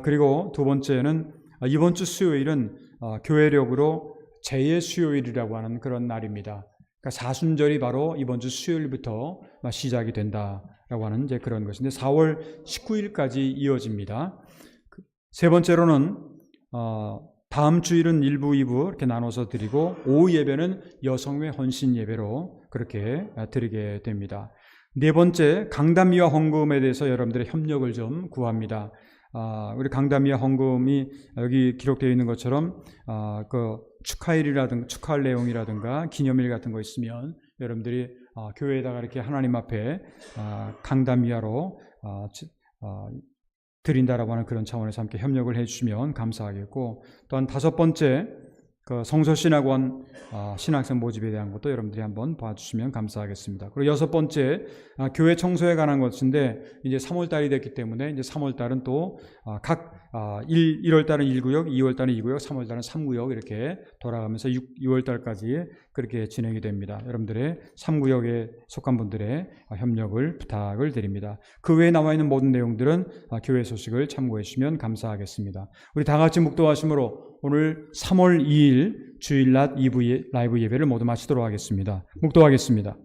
그리고 두 번째는 이번 주 수요일은 교회력으로 제2의 수요일이라고 하는 그런 날입니다. 그러니까 사순절이 바로 이번 주 수요일부터 시작이 된다라고 하는 이제 그런 것인데 4월 19일까지 이어집니다. 세 번째로는 다음 주일은 1부, 2부 이렇게 나눠서 드리고 오후 예배는 여성회 헌신 예배로 그렇게 드리게 됩니다. 네 번째, 강담위와 헌금에 대해서 여러분들의 협력을 좀 구합니다. 우리 강담위와 헌금이 여기 기록되어 있는 것처럼 그 축하일이라든가 축하할 내용이라든가 기념일 같은 거 있으면 여러분들이 교회에다가 이렇게 하나님 앞에 강담위화로 드린다라고 하는 그런 차원에서 함께 협력을 해주시면 감사하겠고, 또한 다섯 번째 그 성서신학원 신학생 모집에 대한 것도 여러분들이 한번 봐주시면 감사하겠습니다. 그리고 여섯 번째 교회 청소에 관한 것인데 이제 3월 달이 됐기 때문에 이제 3월 달은 또 각 1월 달은 1구역, 2월 달은 2구역, 3월 달은 3구역 이렇게 돌아가면서 6월 달까지 그렇게 진행이 됩니다. 여러분들의 3구역에 속한 분들의 협력을 부탁을 드립니다. 그 외에 나와 있는 모든 내용들은 교회 소식을 참고해 주시면 감사하겠습니다. 우리 다 같이 묵도하심으로 오늘 3월 2일 주일낮 2부 라이브 예배를 모두 마치도록 하겠습니다. 묵도하겠습니다.